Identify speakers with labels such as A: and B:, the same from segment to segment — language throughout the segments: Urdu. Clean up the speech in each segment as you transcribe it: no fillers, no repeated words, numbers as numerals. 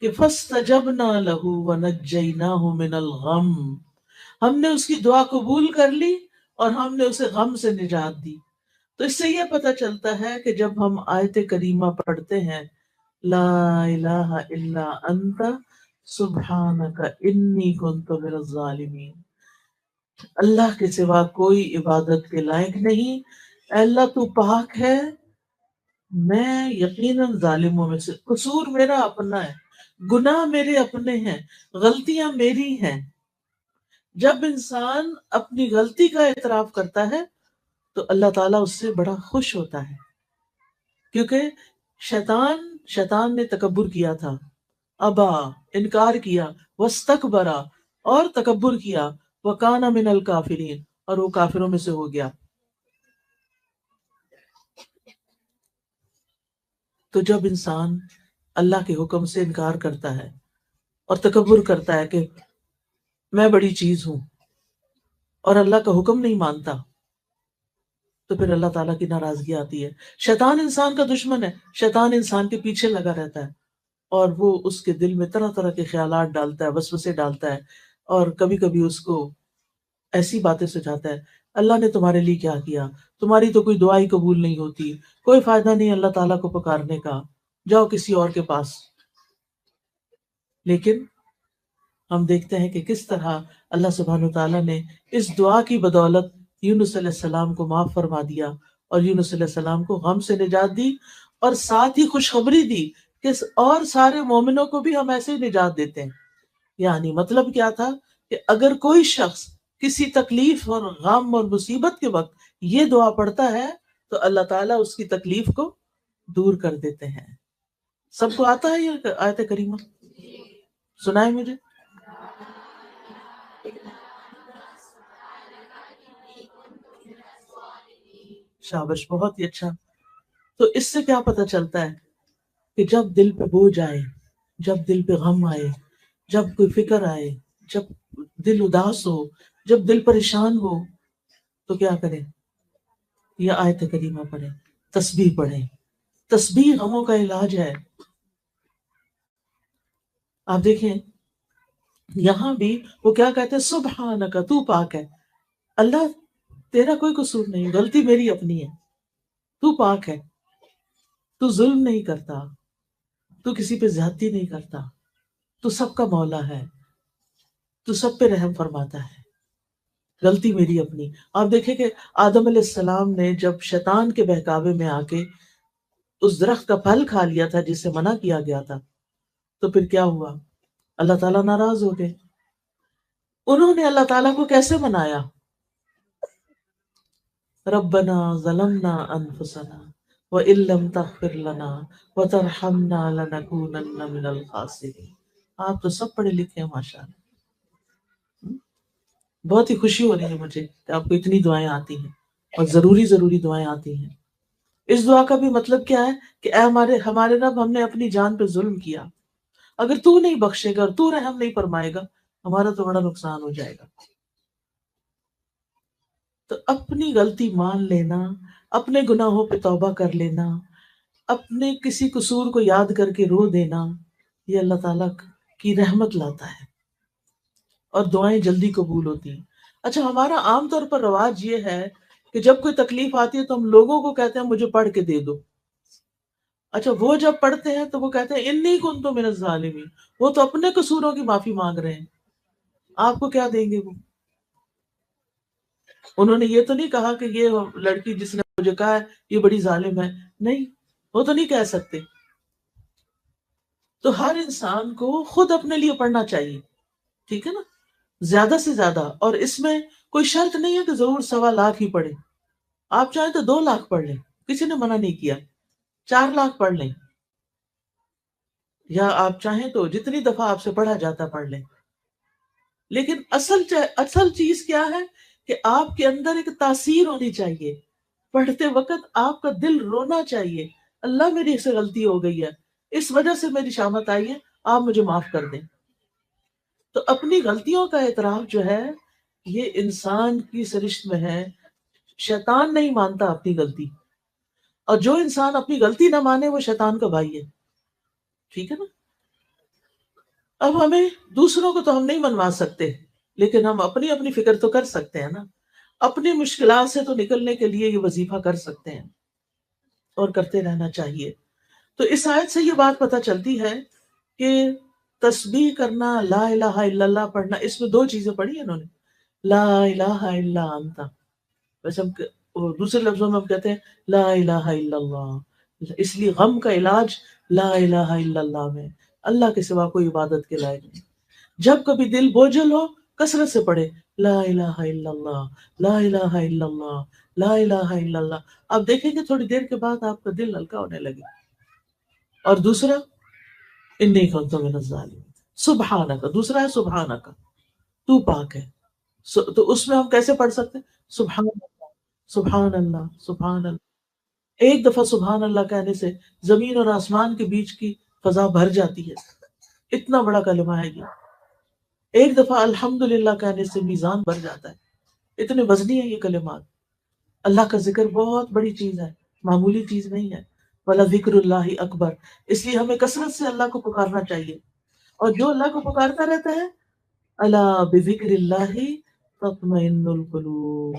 A: کہ فَاسْتَجَبْنَا لَهُ وَنَجَّيْنَاهُ مِنَ الْغَمِّ، ہم نے اس کی دعا قبول کر لی اور ہم نے اسے غم سے نجات دی۔ تو اس سے یہ پتہ چلتا ہے کہ جب ہم آیت کریمہ پڑھتے ہیں لا الہ الا انت سبحانک انی کنت من الظالمین، اللہ کے سوا کوئی عبادت کے لائق نہیں، اے اللہ تو پاک ہے، میں یقیناً ظالموں میں سے، قصور میرا اپنا ہے، گناہ میرے اپنے ہیں، غلطیاں میری ہیں۔ جب انسان اپنی غلطی کا اعتراف کرتا ہے تو اللہ تعالیٰ اس سے بڑا خوش ہوتا ہے، کیونکہ شیطان نے تکبر کیا تھا، ابا، انکار کیا، واستکبرا، اور تکبر کیا، وکان من الکافرین، اور وہ کافروں میں سے ہو گیا۔ تو جب انسان اللہ کے حکم سے انکار کرتا ہے اور تکبر کرتا ہے کہ میں بڑی چیز ہوں اور اللہ کا حکم نہیں مانتا، تو پھر اللہ تعالیٰ کی ناراضگی آتی ہے۔ شیطان انسان کا دشمن ہے، شیطان انسان کے پیچھے لگا رہتا ہے اور وہ اس کے دل میں طرح طرح کے خیالات ڈالتا ہے، وسوسے ڈالتا ہے، اور کبھی کبھی اس کو ایسی باتیں سجاتا ہے، اللہ نے تمہارے لیے کیا کیا، تمہاری تو کوئی دعا ہی قبول نہیں ہوتی، کوئی فائدہ نہیں اللہ تعالیٰ کو پکارنے کا، جاؤ کسی اور کے پاس۔ لیکن ہم دیکھتے ہیں کہ کس طرح اللہ سبحانہ وتعالیٰ نے اس دعا کی بدولت یونس علیہ السلام کو معاف فرما دیا اور یونس علیہ السلام کو غم سے نجات دی، اور ساتھ ہی خوشخبری دی کہ اور سارے مومنوں کو بھی ہم ایسے ہی نجات دیتے ہیں۔ یعنی مطلب کیا تھا کہ اگر کوئی شخص کسی تکلیف اور غم اور مصیبت کے وقت یہ دعا پڑھتا ہے تو اللہ تعالیٰ اس کی تکلیف کو دور کر دیتے ہیں۔ سب کو آتا ہے یہ آیت کریمہ؟ سنائے مجھے۔ شابش، بہت ہی اچھا۔ تو اس سے کیا پتہ چلتا ہے کہ جب دل پہ بوجھ آئے، جب دل پہ غم آئے، جب کوئی فکر آئے، جب دل اداس ہو، جب دل پریشان ہو، تو کیا کریں؟ یہ آیت کریمہ پڑھیں، تسبیح پڑھیں۔ تسبیح غموں کا علاج ہے۔ آپ دیکھیں یہاں بھی وہ کیا کہتے ہیں، سبحانک، تو پاک ہے، اللہ تیرا کوئی قصور نہیں، غلطی میری اپنی ہے، تو پاک ہے، تو ظلم نہیں کرتا، تو کسی پہ زیادتی نہیں کرتا، تو سب کا مولا ہے، تو سب پہ رحم فرماتا ہے، غلطی میری اپنی۔ آپ دیکھیں کہ آدم علیہ السلام نے جب شیطان کے بہکاوے میں آ کے اس درخت کا پھل کھا لیا تھا جس سے منع کیا گیا تھا، تو پھر کیا ہوا؟ اللہ تعالیٰ ناراض ہو گئے۔ انہوں نے اللہ تعالیٰ کو کیسے منایا؟ ربنا ظلمنا انفسنا وان لم تغفر لنا وترحمنا لنکونن من الخاسرین۔ آپ تو سب پڑھے لکھے ہیں ماشاءاللہ، بہت ہی خوشی ہو رہی ہے مجھے کہ آپ کو اتنی دعائیں آتی ہیں اور ضروری دعائیں آتی ہیں۔ اس دعا کا بھی مطلب کیا ہے کہ اے ہمارے رب، ہم نے اپنی جان پہ ظلم کیا، اگر تو نہیں بخشے گا اور تو رحم نہیں فرمائے گا ہمارا تو بڑا نقصان ہو جائے گا۔ تو اپنی غلطی مان لینا، اپنے گناہوں پہ توبہ کر لینا، اپنے کسی قصور کو یاد کر کے رو دینا، یہ اللہ تعالیٰ کی رحمت لاتا ہے اور دعائیں جلدی قبول ہوتی ہیں۔ اچھا، ہمارا عام طور پر رواج یہ ہے کہ جب کوئی تکلیف آتی ہے تو ہم لوگوں کو کہتے ہیں مجھے پڑھ کے دے دو۔ اچھا، وہ جب پڑھتے ہیں تو وہ کہتے ہیں انی کنت من الظالمین، وہ تو اپنے قصوروں کی معافی مانگ رہے ہیں، آپ کو کیا دیں گے وہ؟ انہوں نے یہ تو نہیں کہا کہ یہ لڑکی جس نے مجھے کہا ہے یہ بڑی ظالم ہے، نہیں، وہ تو نہیں کہہ سکتے۔ تو ہر انسان کو خود اپنے لیے پڑھنا چاہیے، ٹھیک ہے نا، زیادہ سے زیادہ۔ اور اس میں کوئی شرط نہیں ہے کہ ضرور 1.25 ہی پڑھیں، آپ چاہیں تو 2 لاکھ پڑھ لیں، کسی نے منع نہیں کیا، 4 لاکھ پڑھ لیں، یا آپ چاہیں تو جتنی دفعہ آپ سے پڑھا جاتا پڑھ لیں۔ لیکن اصل چیز کیا ہے کہ آپ کے اندر ایک تاثیر ہونی چاہیے، پڑھتے وقت آپ کا دل رونا چاہیے، اللہ میری سے غلطی ہو گئی ہے، اس وجہ سے میری شامت آئی ہے، آپ مجھے معاف کر دیں۔ تو اپنی غلطیوں کا اعتراف جو ہے یہ انسان کی سرشت میں ہے۔ شیطان نہیں مانتا اپنی غلطی، اور جو انسان اپنی غلطی نہ مانے وہ شیطان کا بھائی ہے، ٹھیک ہے نا۔ اب ہمیں دوسروں کو تو ہم نہیں منوا سکتے، لیکن ہم اپنی اپنی فکر تو کر سکتے ہیں نا، اپنی مشکلات سے تو نکلنے کے لیے یہ وظیفہ کر سکتے ہیں اور کرتے رہنا چاہیے۔ تو اس آیت سے یہ بات پتہ چلتی ہے کہ تسبیح کرنا، لا الہ الا اللہ پڑھنا، اس میں دو چیزیں پڑھی ہیں انہوں نے، لا الہ الا انت، ویسے وہ دوسرے لفظوں میں ہم کہتے ہیں لا الہ الا اللہ، اس لیے غم کا علاج لا الہ الا اللہ میں، اللہ کے سوا کوئی عبادت کے لائق نہیں۔ جب کبھی دل بوجھل ہو، کثرت سے پڑھے لا الہ الا اللہ، لا الہ الا اللہ، لا الہ الا اللہ، آپ دیکھیں گے تھوڑی دیر کے بعد آپ کا دل ہلکا ہونے لگے۔ اور دوسرا انی کنت من الظالمین، سبحانک، دوسرا ہے سبحانک، تو پاک ہے۔ تو اس میں ہم کیسے پڑھ سکتے ہیں؟ سبحان اللہ، سبحان اللہ، سبحان اللہ۔ ایک دفعہ سبحان اللہ کہنے سے زمین اور آسمان کے بیچ کی فضا بھر جاتی ہے، اتنا بڑا کلمہ ہے یہ۔ ایک دفعہ الحمدللہ کہنے سے میزان بھر جاتا ہے، اتنے وزنی ہیں یہ کلمات۔ اللہ کا ذکر بہت بڑی چیز ہے، معمولی چیز نہیں ہے۔ وَلَا ذِكْرُ اللَّهِ اکبر، اس لیے ہمیں کثرت سے اللہ کو پکارنا چاہیے، اور جو اللہ کو پکارتا رہتا ہے، الا بذکر اللہ تطمئن القلوب،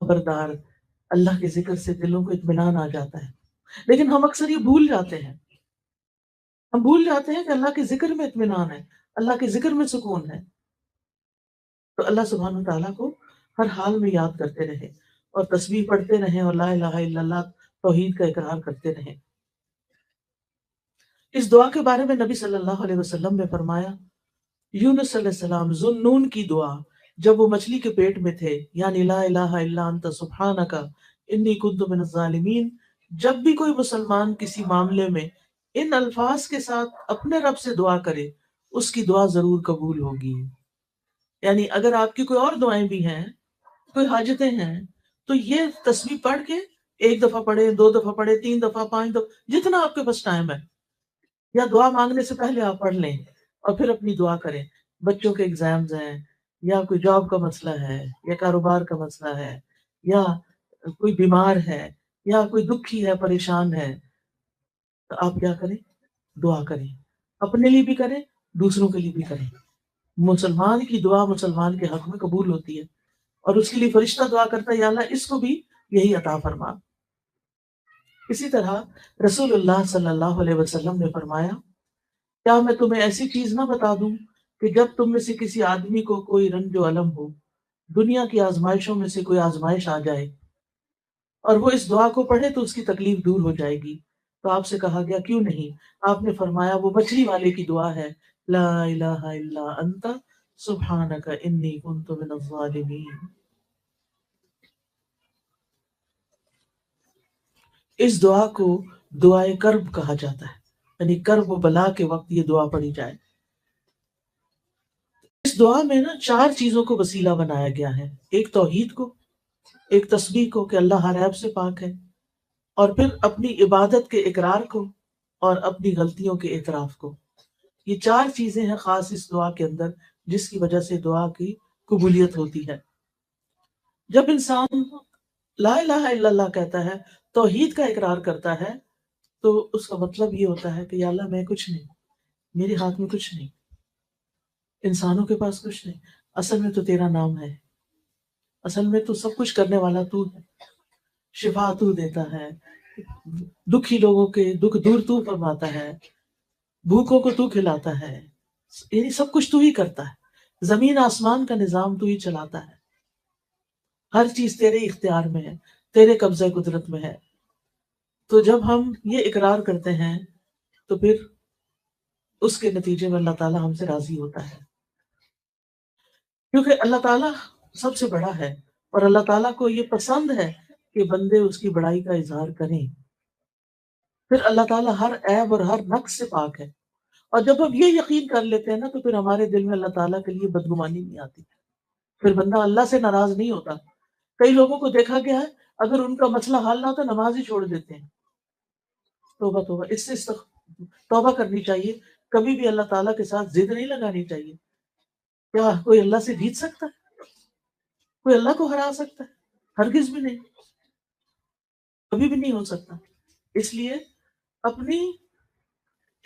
A: خبردار، اللہ کے ذکر سے دلوں کو اطمینان آ جاتا ہے۔ لیکن ہم اکثر یہ بھول جاتے ہیں، ہم بھول جاتے ہیں کہ اللہ کے ذکر میں اطمینان ہے، اللہ کے ذکر میں سکون ہے۔ تو اللہ سبحانہ وتعالیٰ کو ہر حال میں یاد کرتے رہے، اور تسبیح پڑھتے رہیں، اور لا الہ الا اللہ توحید کا اقرار کرتے رہیں۔ اس دعا کے بارے میں نبی صلی اللہ علیہ وسلم نے فرمایا، یونس علیہ السلام ذوالنون کی دعا جب وہ مچھلی کے پیٹ میں تھے، یعنی لا الہ الا انت سبحانک انی کنت من الظالمین، جب بھی کوئی مسلمان کسی معاملے میں ان الفاظ کے ساتھ اپنے رب سے دعا کرے، اس کی دعا ضرور قبول ہوگی۔ یعنی اگر آپ کی کوئی اور دعائیں بھی ہیں، کوئی حاجتیں ہیں، تو یہ تسبیح پڑھ کے ایک دفعہ پڑھے، دو دفعہ پڑھے، تین دفعہ، پانچ دفعہ، جتنا آپ کے پاس ٹائم ہے، یا دعا مانگنے سے پہلے آپ پڑھ لیں اور پھر اپنی دعا کریں۔ بچوں کے ایگزامز ہیں، یا کوئی جاب کا مسئلہ ہے، یا کاروبار کا مسئلہ ہے، یا کوئی بیمار ہے، یا کوئی دکھی ہے، پریشان ہے، تو آپ کیا کریں؟ دعا کریں، اپنے لیے بھی کریں، دوسروں کے لیے بھی کریں۔ مسلمان کی دعا مسلمان کے حق میں قبول ہوتی ہے، اور اس کے لیے فرشتہ دعا کرتا ہے، یا اللہ اس کو بھی یہی عطا فرما۔ اسی طرح رسول اللہ صلی اللہ علیہ وسلم نے فرمایا، کیا میں تمہیں ایسی چیز نہ بتا دوں کہ جب تم میں سے کسی آدمی کو کوئی رنج و الم ہو، دنیا کی آزمائشوں میں سے کوئی آزمائش آ جائے، اور وہ اس دعا کو پڑھے تو اس کی تکلیف دور ہو جائے گی؟ تو آپ سے کہا گیا کیوں نہیں؟ آپ نے فرمایا وہ مچھلی والے کی دعا ہے، لا الہ الا انت سبحانک انی کنت من الظالمین۔ اس دعا کو دعائے کرب کہا جاتا ہے، یعنی کرب و بلا کے وقت یہ دعا پڑھی جائے۔ اس دعا میں نا چار چیزوں کو وسیلہ بنایا گیا ہے، ایک توحید کو، ایک تسبیح کو کہ اللہ ہر عیب سے پاک ہے، اور پھر اپنی عبادت کے اقرار کو، اور اپنی غلطیوں کے اعتراف کو۔ یہ چار چیزیں ہیں خاص اس دعا کے اندر، جس کی وجہ سے دعا کی قبولیت ہوتی ہے۔ جب انسان لا الہ الا اللہ کہتا ہے، توحید کا اقرار کرتا ہے، تو اس کا مطلب یہ ہوتا ہے کہ یا اللہ میں کچھ نہیں، میرے ہاتھ میں کچھ نہیں، انسانوں کے پاس کچھ نہیں، اصل میں تو تیرا نام ہے، اصل میں تو سب کچھ کرنے والا تو ہے، شفا تو دیتا ہے، دکھی لوگوں کے دکھ دور تو فرماتا ہے، بھوکوں کو تو کھلاتا ہے، یعنی سب کچھ تو ہی کرتا ہے، زمین آسمان کا نظام تو ہی چلاتا ہے، ہر چیز تیرے اختیار میں ہے، تیرے قبضہ قدرت میں ہے۔ تو جب ہم یہ اقرار کرتے ہیں تو پھر اس کے نتیجے میں اللہ تعالیٰ ہم سے راضی ہوتا ہے، کیونکہ اللہ تعالیٰ سب سے بڑا ہے، اور اللہ تعالیٰ کو یہ پسند ہے کہ بندے اس کی بڑائی کا اظہار کریں۔ پھر اللہ تعالیٰ ہر عیب اور ہر نقص سے پاک ہے، اور جب ہم یہ یقین کر لیتے ہیں نا، تو پھر ہمارے دل میں اللہ تعالیٰ کے لیے بدگمانی نہیں آتی، پھر بندہ اللہ سے ناراض نہیں ہوتا۔ کئی لوگوں کو دیکھا گیا ہے، اگر ان کا مسئلہ حل نہ ہوتا نماز ہی چھوڑ دیتے ہیں۔ توبہ توبہ، اس سے توبہ کرنی چاہیے، کبھی بھی اللہ تعالیٰ کے ساتھ ضد نہیں لگانی چاہیے۔ کیا کوئی اللہ سے جیت سکتا ہے؟ کوئی اللہ کو ہرا سکتا ہے؟ ہرگز بھی نہیں، کبھی بھی نہیں ہو سکتا۔ اس لیے اپنی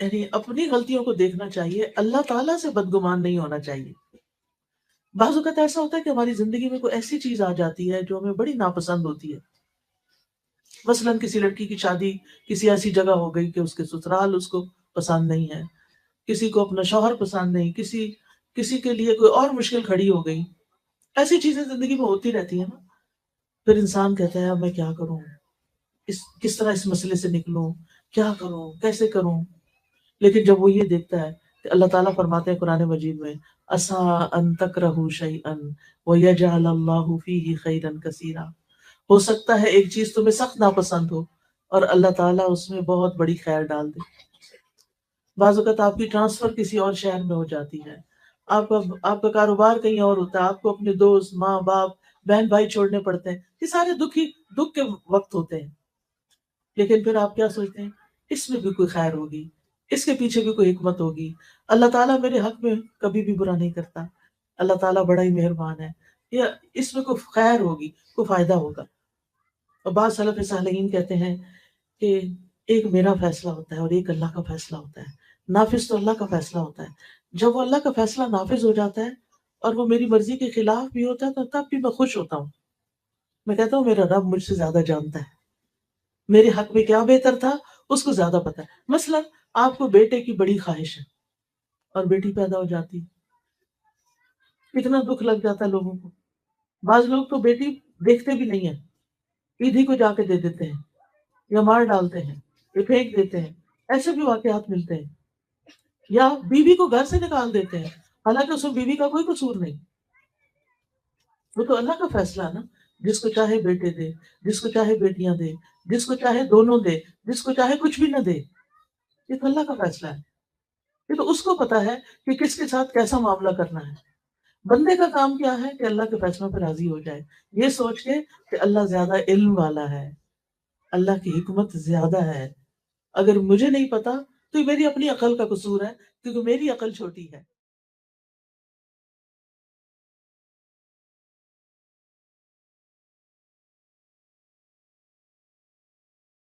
A: یعنی اپنی غلطیوں کو دیکھنا چاہیے، اللہ تعالیٰ سے بدگمان نہیں ہونا چاہیے۔ بعض اوقات ایسا ہوتا ہے کہ ہماری زندگی میں کوئی ایسی چیز آ جاتی ہے جو ہمیں بڑی ناپسند ہوتی ہے، مثلاً کسی لڑکی کی شادی کسی ایسی جگہ ہو گئی کہ اس کے سسرال اس کو پسند نہیں ہے، کسی کو اپنا شوہر پسند نہیں، کسی کے لیے کوئی اور مشکل کھڑی ہو گئی، ایسی چیزیں زندگی میں ہوتی رہتی ہیں نا۔ پھر انسان کہتا ہے اب میں کیا کروں، کس طرح اس مسئلے سے نکلوں، کیا کروں، کیسے کروں؟ لیکن جب وہ یہ دیکھتا ہے کہ اللہ تعالیٰ فرماتے ہیں قرآن مجید میں عَسَىٰ أَن تَكْرَهُوا شَيْئًا وَيَجْعَلَ اللَّهُ فِيهِ خَيْرًا كَثِيرًا، ہو سکتا ہے ایک چیز تمہیں سخت ناپسند ہو اور اللہ تعالیٰ اس میں بہت بڑی خیر ڈال دے۔ بعض اوقات آپ کی ٹرانسفر کسی اور شہر میں ہو جاتی ہے، آپ کا کاروبار کہیں اور ہوتا ہے، آپ کو اپنے دوست، ماں باپ، بہن بھائی چھوڑنے پڑتے ہیں، یہ سارے دکھ کے وقت ہوتے ہیں، لیکن پھر آپ کیا سوچتے ہیں اس میں بھی کوئی خیر ہوگی، اس کے پیچھے بھی کوئی حکمت ہوگی، اللہ تعالیٰ میرے حق میں کبھی بھی برا نہیں کرتا، اللہ تعالیٰ بڑا ہی مہربان ہے، یا اس میں کوئی خیر ہوگی، کوئی فائدہ ہوگا۔ اور بعض سلف صالحین کہتے ہیں کہ ایک میرا فیصلہ ہوتا ہے اور ایک اللہ کا فیصلہ ہوتا ہے، نافذ تو اللہ کا فیصلہ ہوتا ہے، جب وہ اللہ کا فیصلہ نافذ ہو جاتا ہے اور وہ میری مرضی کے خلاف بھی ہوتا ہے تو تب بھی میں خوش ہوتا ہوں، میں کہتا ہوں میرا رب مجھ سے زیادہ جانتا ہے، میرے حق میں کیا بہتر تھا اس کو زیادہ پتا ہے۔ مثلا آپ کو بیٹے کی بڑی خواہش ہے اور بیٹی پیدا ہو جاتی، کتنا دکھ لگ جاتا ہے لوگوں کو، بعض لوگ تو بیٹی دیکھتے بھی نہیں ہیں، عید ہی کو جا کے دے دیتے ہیں یا مار ڈالتے ہیں یا پھینک دیتے ہیں، ایسے بھی واقعات ملتے ہیں، یا بیوی کو گھر سے نکال دیتے ہیں حالانکہ اس میں بیوی کا کوئی قصور نہیں، وہ تو اللہ کا فیصلہ ہے نا، جس کو چاہے بیٹے دے، جس کو چاہے بیٹیاں دے، جس کو چاہے دونوں دے، جس کو چاہے کچھ بھی نہ دے، یہ تو اللہ کا فیصلہ ہے، یہ تو اس کو پتا ہے کہ کس کے ساتھ کیسا معاملہ کرنا ہے۔ بندے کا کام کیا ہے کہ اللہ کے فیصلوں پہ راضی ہو جائے، یہ سوچ کے کہ اللہ زیادہ علم والا ہے، اللہ کی حکمت زیادہ ہے، اگر مجھے نہیں پتا تو یہ میری اپنی عقل کا قصور ہے کیونکہ میری عقل چھوٹی ہے۔